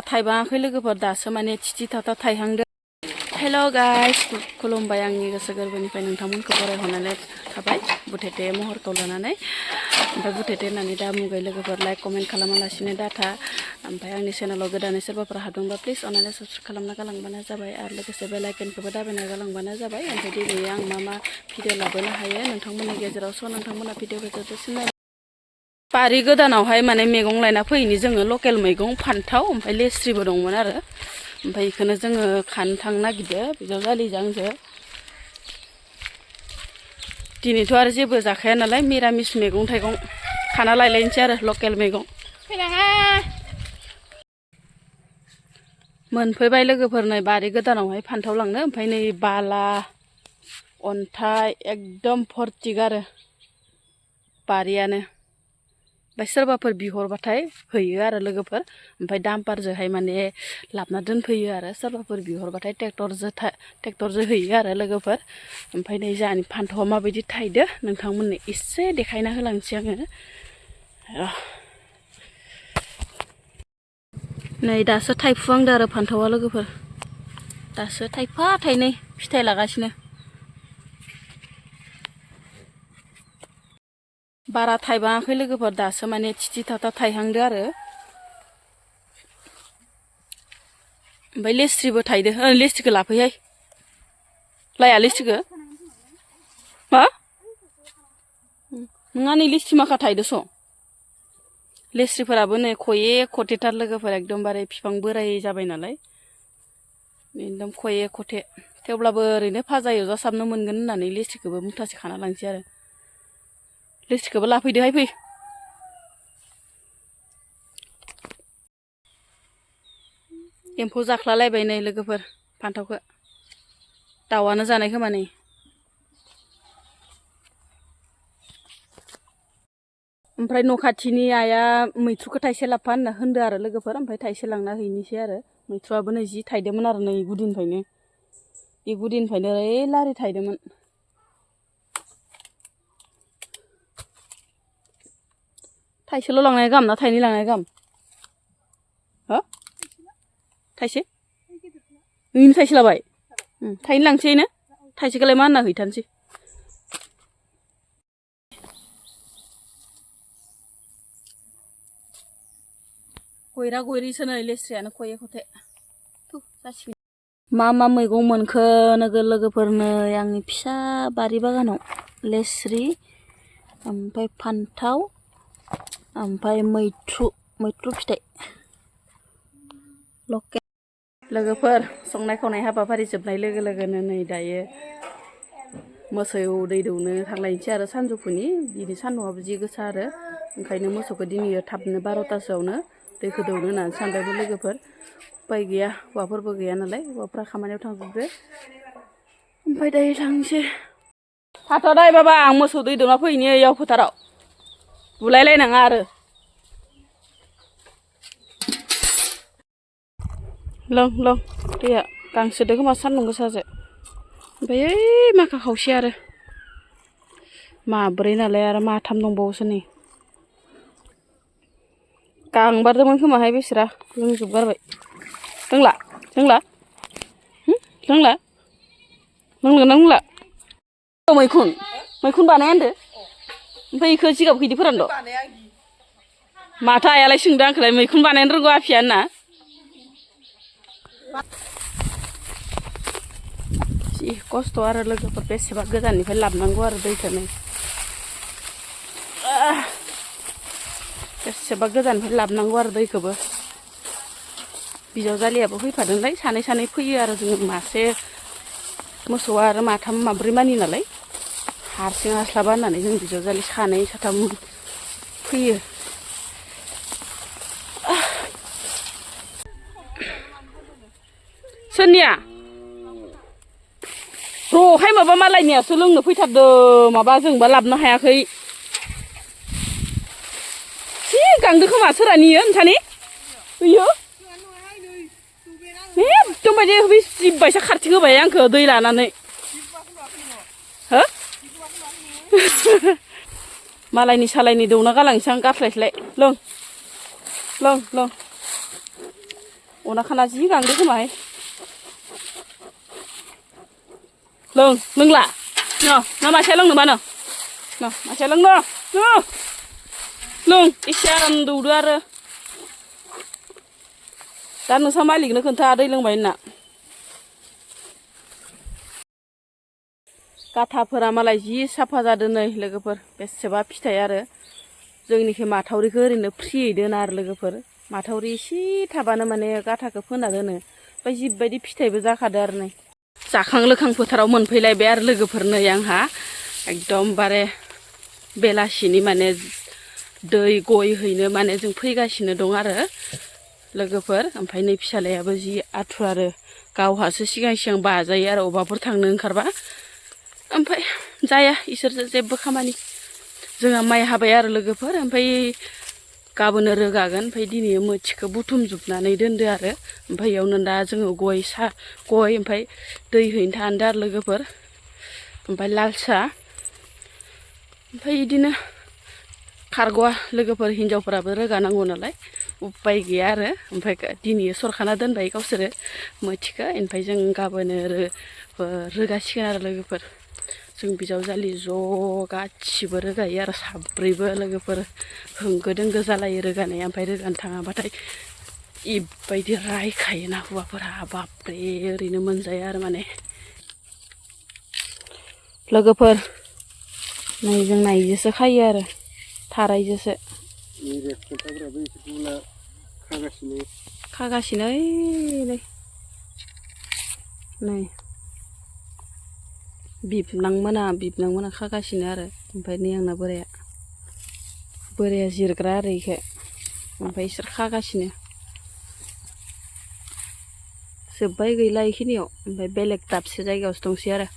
थाइबाङाखै लोगोफोर दासो माने थिथि थाथा थाइहांदों। हेल' गाइस खुलुमबाय आंनि गोसो गोरबोनिफ्राय नोंथांमोनखौ बरायहरनानै थाबाय बुथेथे महरखौ लानानै। ओमफ्राय बुथेथे होननानै दा मुगै लोगोफोर लाइक कमेन्ट खालामालासिनो दाथा। ओमफ्राय आंनि चेनेलाव गोदानै सोरबाफोर हादोंबा प्लिज अननानै साबस्क्राइब खालामना गालांबानो जाबाय आरो लोगोसे बेल आइकनखौबो दाबायना गालांबानो जाबाय। ओमफ्राय दिनै आं मा भिडिअ लाबोनो हायो नोंथांमोननि गेजेराव स' नोंथांमोना भिडिअखौ जोबजासिम बारि गोदानावहाय माने मैगं लायना फैयैनि जोङो लकेल मैगं फान्थाव ओमफ्राय लेस्रिबो दंमोन आरो ओमफ्राय बेखौनो जोङो खानो थांनो नागिरदो बिजावजालिजों आंजों। दिनैथ' आरो जेबो जाखाया नालाय मिरामिस मैगं थाइगं खाना लायलायनोसै आरो लकेल मैगं। मोनफैबाय लोगोफोर नै बारि गोदानावहाय फान्थाव लांनो ओमफ्राय नै बाला अन्थाइ एकदम फर्टिक आरो बारियानो। ओमफ्राय सोरबाफोर बिहरबाथाय हैयो आरो लोगोफोर ओमफ्राय दामपारजोंहाय माने लाबोना दोनफैयो आरो सोरबाफोर बिहरबाथाय ट्रेक्टरजों हैयो आरो लोगोफोर। ओमफ्राय नै जोंहानि फान्थावआ माबायदि थायदो नोंथांमोननो एसे देखायना होलांसै आङो। नै दासो थायफुहांदो आरो फान्थावआ लोगोफोर दासो थायफा थायनै फिथाइ लागासिनो। बारा थाइबाङाखै लोगोफोर दासो माने थिथि थाथा थाइहांदो आरो ओमफ्राय लेस्रिबो थायदो। लेस्रिखौ लाफैहाय लाया लेस्रिखौ मा नङा नै लेस्रि माखा थायदोस'। लेस्रिफोराबो नै खये खथेथार लोगोफोर एकदमबारे बिफां बोराय जाबाय नालाय एकदम खये खथे। थेवब्लाबो ओरैनो भाजा एवजासाबनो मोनगोन होननानै लेस्रिखौबो मुथासे खाना लांसै आरो। लेस्रिखौबो लाफैदोहाय फै। एम्फौ जाख्लालायबाय नै लोगोफोर फान्थावखौ दाउआनो जानाय खोमा नै। ओमफ्राय न' खाथिनि आइया मैथ्रुखौ थाइसे लाबफा होनना होनदो आरो लोगोफोर ओमफ्राय थाइसे लांना हैनोसै आरो। मैथ्रुआबो नै जि थायदोंमोन आरो नै गुदिनिफ्रायनो बे गुदिनिफ्रायनो ओरै लारि थायदोंमोन। थाइसेल' लांनाया गाहाम ना थाइनै लांनाया गाहाम हो थाइसे नोंनो थाइसे लाबाय थाइनै लांसै नो थाइसेखौलाय मा होनना हैथानसै। गयरा गयरिसो नै लेस्रियानो खये खथे जासिगोन। मा मैगं मोनखो नोगो लोगोफोर नै आंनि फिसा बारि बागानाव लेस्रि ओमफ्राय फान्थाव ओमफ्राय मैथ्रु फिथाइ लकेल। लोगोफोर संनाय खावनाय हाबाफारि जोबनाय लोगो लोगोनो नै दायो मोसौ दै दौनो थांलायनोसै आरो सानजौफुनि दिनै सान्दुंआबो जि गोसा आरो ओंखायनो मोसौखौ दिनै थाबनो 12थासोआवनो दैखौ दौनो होननानै सानबायमोन लोगोफोर। उपाय गैया हौवाफोरबो गैया नालाय हौवाफ्रा खामानियाव थांजोबदो ओमफ्राय दायो थांसै। थाथ' दाय बाबा आं मोसौ दै दौना फैनि इयाव फोथाराव बुलायलायनाङा आरो। लों दैया गांसोदो खोमा सान्दुं गोसाजो ओमफ्राय ओइ माखा खावसे आरो माब्रै नालाय आरो माथाम दंबावोसो नै गांबारदोंमोन खोमाहाय बेसोरा लोंजोबगारबाय। लोंला लोंगोन ना लोंला मैखुन बानाया होनदो ओमफ्राय बेखौ जिगाबखौ इदि फोरानद' माथो आइयालाय सोंदों आंखौलाय मैखुन बानायनो रोंगौ आफिया होनना। जि खस्थ' आरो लोगोफोर बेसेबा गोजाननिफ्राय लाबोनांगौ आरो दैखौनो बेसेबा गोजाननिफ्राय लाबोनांगौ आरो दैखौबो। बिजावजालियाबो फैफादोंलाय सानै फैयो आरो जों मासे मोसौआ आरो माथाम माब्रै मानि नालाय हारसिं हास्लाबा होननानै जों बिजावजालि सानै साथाम फैयो। सोरनिया र'हाय माबा मालायनियासो लोंनो फैथारदों माबा जोंबा लाबोनो हायाखै। जि गांदो खोमा सोरानियो नोंसानि बैयो एकदमबारे जिबायसा खारथिं होबाय आंखौ दै लानानै हो मालायनि सालायनि दौना गालांसै आं गारस्लायस्लाय लों अना खाना जि गांदो खोमाहाय लोंला ना मासेया लोंनो मानो मासेया लोंनो लों एसे आराम दौदो आरो दा नोंसा मालिकनो खोन्था दै लोंबाय होनना गाथाफोरा मालाय जि साफा जादों नै लोगोफोर बेसेबा फिथाइ आरो जोंनिखै माथावरिखौ ओरैनो फ्रियै दोना आरो लोगोफोर माथावरि एसे थाबानो माने गाथाखौ फोना दोनो ओमफ्राय जिबायदि फिथाइबो जाखादो आरो नै जाखां लोखां फोथाराव मोनफैलायबाय आरो लोगोफोर नै आंहा एकदमबारे बेलासिनि माने दै गय हैनो माने जों फैगासिनो दं आरो लोगोफोर ओमफ्राय नै फिसालायाबो जि आथुर आरो गावहासो सिगां सिगां बाजायो आरो अबावबाफोर थांनो ओंखारबा ओमफ्राय जाया इसोरजों जेबो खामानि जोंहा माइ हाबाय आरो लोगोफोर ओमफ्राय गाबोनो रोगागोन ओमफ्राय दिनै मोथिखौ बुथुमजोबनानै दोनदो आरो ओमफ्राय इयावनो दा जोङो गय ओमफ्राय दै हैनो थांदो आरो लोगोफोर ओमफ्राय लाल साहा ओमफ्राय बिदिनो खारग'आ लोगोफोर हिन्जावफोराबो रोगानांगौ नालाय उपाय गैया आरो ओमफ्राय दिनै सरखाना दोनबाय गावसोरो मोथिखौ ओमफ्राय जों गाबोनो रोगासिगोन आरो लोगोफोर जों बिजावजालि ज' गासिबो रोगायो आरो साब्रैबो लोगोफोर होंगो दोंगो जालायो रोगानाया ओमफ्राय रोगानो थाङाबाथाय इबायदि रायखायोना हौवाफोरा बाबरे ओरैनो मोनजाया आरो माने लोगोफोर नै जों नायजोसो खायो आरो थारायजोसो खागासिनो नै बिबनांमोना खागासिनो आरो ओमफ्राय नै आंना बोराया जिरग्रा आरो इखो ओमफ्राय इसोर खागासिनो जोब्बाय गैला इखिनियाव ओमफ्राय बेलेग दाबसे जायगायावसो दंसै आरो